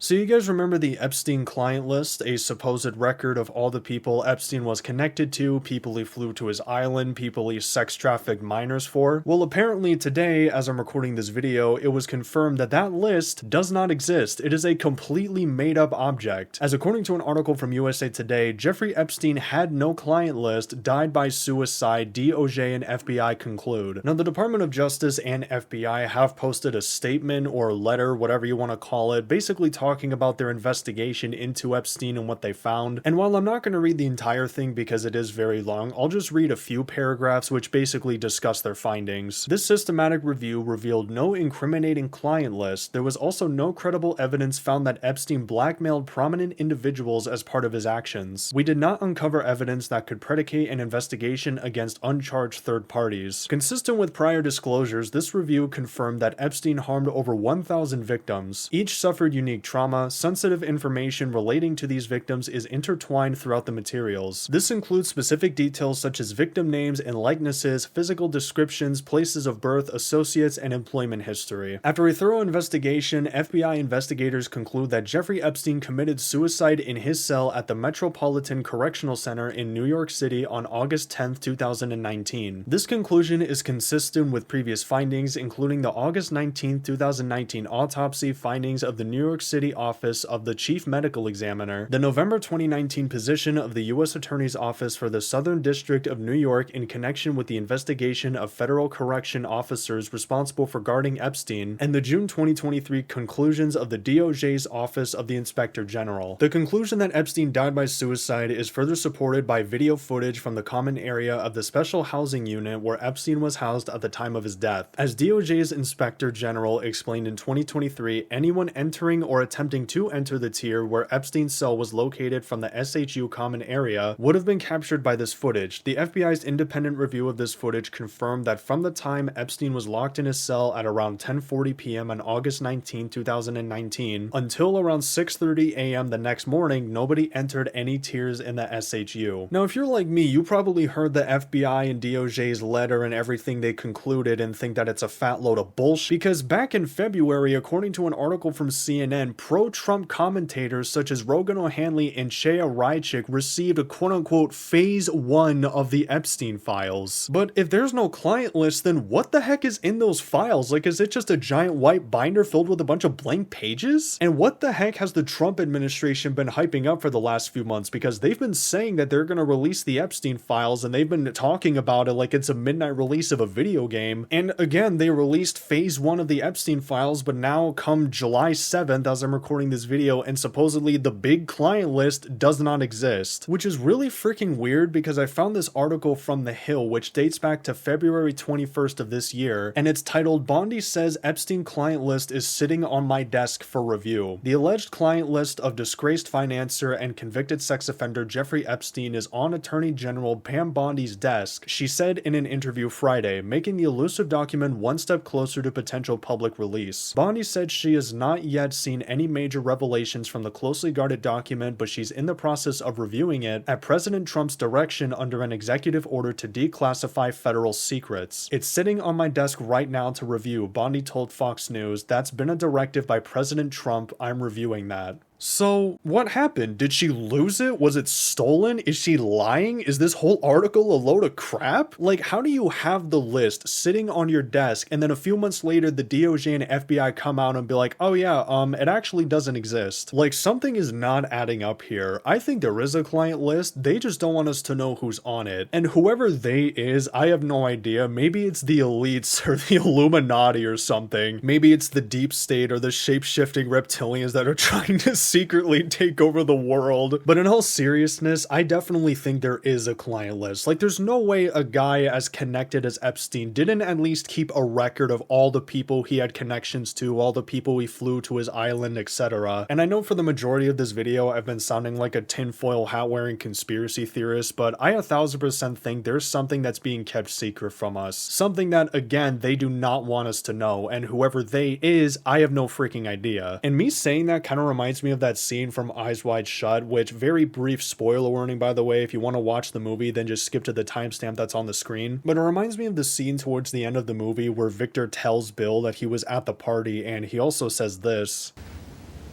So you guys remember the Epstein client list, a supposed record of all the people Epstein was connected to, people he flew to his island, people he sex trafficked minors for? Well, apparently today, as I'm recording this video, it was confirmed that that list does not exist. It is a completely made up object. As according to an article from USA Today, Jeffrey Epstein had no client list, died by suicide, DOJ and FBI conclude. Now, the Department of Justice and FBI have posted a statement or letter, whatever you want to call it, basically talking about their investigation into Epstein and what they found. And while I'm not going to read the entire thing because it is very long, I'll just read a few paragraphs which basically discuss their findings. This systematic review revealed no incriminating client list. There was also no credible evidence found that Epstein blackmailed prominent individuals as part of his actions. We did not uncover evidence that could predicate an investigation against uncharged third parties. Consistent with prior disclosures, this review confirmed that Epstein harmed over 1,000 victims. Each suffered unique trauma. Sensitive information relating to these victims is intertwined throughout the materials. This includes specific details such as victim names and likenesses, physical descriptions, places of birth, associates, and employment history. After a thorough investigation, FBI investigators conclude that Jeffrey Epstein committed suicide in his cell at the Metropolitan Correctional Center in New York City on August 10, 2019. This conclusion is consistent with previous findings, including the August 19, 2019 autopsy findings of the New York City Office of the Chief Medical Examiner, the November 2019 position of the U.S. Attorney's Office for the Southern District of New York in connection with the investigation of federal correction officers responsible for guarding Epstein, and the June 2023 conclusions of the DOJ's Office of the Inspector General. The conclusion that Epstein died by suicide is further supported by video footage from the common area of the special housing unit where Epstein was housed at the time of his death. As DOJ's Inspector General explained in 2023, anyone entering or attempting to enter the tier where Epstein's cell was located from the SHU common area would have been captured by this footage. The FBI's independent review of this footage confirmed that from the time Epstein was locked in his cell at around 10:40 p.m. on August 19, 2019, until around 6:30 a.m. the next morning, nobody entered any tiers in the SHU. Now, if you're like me, you probably heard the FBI and DOJ's letter and everything they concluded and think that it's a fat load of bullshit, because back in February, according to an article from CNN, pro-Trump commentators such as Rogan O'Hanley and Shea Rychik received a quote-unquote phase 1 of the Epstein files. But if there's no client list, then what the heck is in those files? Like, is it just a giant white binder filled with a bunch of blank pages? And what the heck has the Trump administration been hyping up for the last few months? Because they've been saying that they're going to release the Epstein files, and they've been talking about it like it's a midnight release of a video game. And again, they released phase 1 of the Epstein files, but now come July 7th, as I'm recording this video, and supposedly the big client list does not exist, which is really freaking weird because I found this article from The Hill which dates back to February 21st of this year, and it's titled "Bondi says Epstein client list is sitting on my desk for review. The alleged client list of disgraced financier and convicted sex offender Jeffrey Epstein is on Attorney General Pam Bondi's desk," she said in an interview Friday, making the elusive document one step closer to potential public release. Bondi said she has not yet seen any major revelations from the closely guarded document, but she's in the process of reviewing it at President Trump's direction under an executive order to declassify federal secrets. "It's sitting on my desk right now to review," Bondi told Fox News. "That's been a directive by President Trump. I'm reviewing that." So, what happened? Did she lose it? Was it stolen? Is she lying? Is this whole article a load of crap? Like, how do you have the list sitting on your desk and then a few months later the DOJ and FBI come out and be like, "Oh yeah, it actually doesn't exist"? Like, something is not adding up here. I think there is a client list, they just don't want us to know who's on it. And whoever they is, I have no idea. Maybe it's the elites or the Illuminati or something. Maybe it's the deep state or the shape-shifting reptilians that are trying to secretly take over the world. But in all seriousness, I definitely think there is a client list. Like, there's no way a guy as connected as Epstein didn't at least keep a record of all the people he had connections to, all the people he flew to his island, etc. And I know for the majority of this video, I've been sounding like a tinfoil hat wearing conspiracy theorist, but I 1000% think there's something that's being kept secret from us. Something that, again, they do not want us to know, and whoever they is, I have no freaking idea. And me saying that kind of reminds me of that scene from Eyes Wide Shut, which, very brief spoiler warning by the way, if you want to watch the movie then just skip to the timestamp that's on the screen, but it reminds me of the scene towards the end of the movie where Victor tells Bill that he was at the party, and he also says this.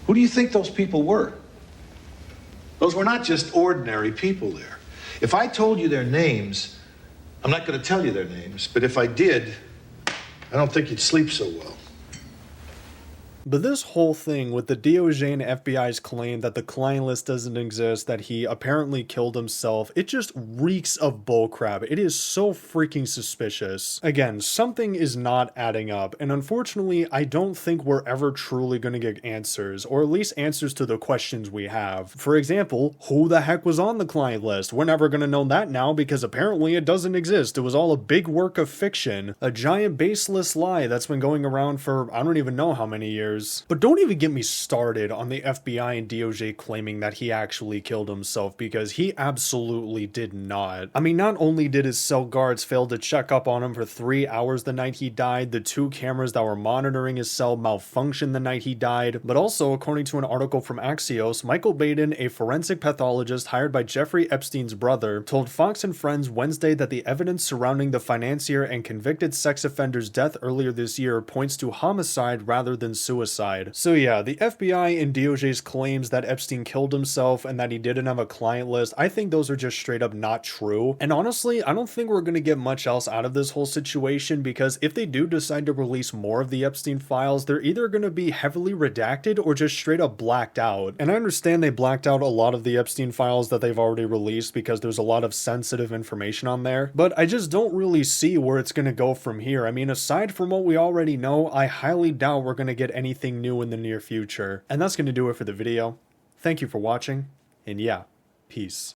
Who do you think those people were? Those were not just ordinary people there. If I told you their names, I'm not going to tell you their names, but if I did, I don't think you'd sleep so well. But this whole thing with the DOJ and FBI's claim that the client list doesn't exist, that he apparently killed himself, it just reeks of bullcrap. It is so freaking suspicious. Again, something is not adding up, and unfortunately, I don't think we're ever truly going to get answers, or at least answers to the questions we have. For example, who the heck was on the client list? We're never going to know that now because apparently it doesn't exist. It was all a big work of fiction, a giant baseless lie that's been going around for I don't even know how many years. But don't even get me started on the FBI and DOJ claiming that he actually killed himself, because he absolutely did not. I mean, not only did his cell guards fail to check up on him for 3 hours the night he died, the 2 cameras that were monitoring his cell malfunctioned the night he died, but also, according to an article from Axios, Michael Baden, a forensic pathologist hired by Jeffrey Epstein's brother, told Fox and Friends Wednesday that the evidence surrounding the financier and convicted sex offender's death earlier this year points to homicide rather than suicide. So yeah, the FBI and DOJ's claims that Epstein killed himself and that he didn't have a client list, I think those are just straight up not true. And honestly, I don't think we're going to get much else out of this whole situation, because if they do decide to release more of the Epstein files, they're either going to be heavily redacted or just straight up blacked out. And I understand they blacked out a lot of the Epstein files that they've already released because there's a lot of sensitive information on there, but I just don't really see where it's going to go from here. I mean, aside from what we already know, I highly doubt we're going to get anything new in the near future. And that's going to do it for the video. Thank you for watching, and yeah, peace.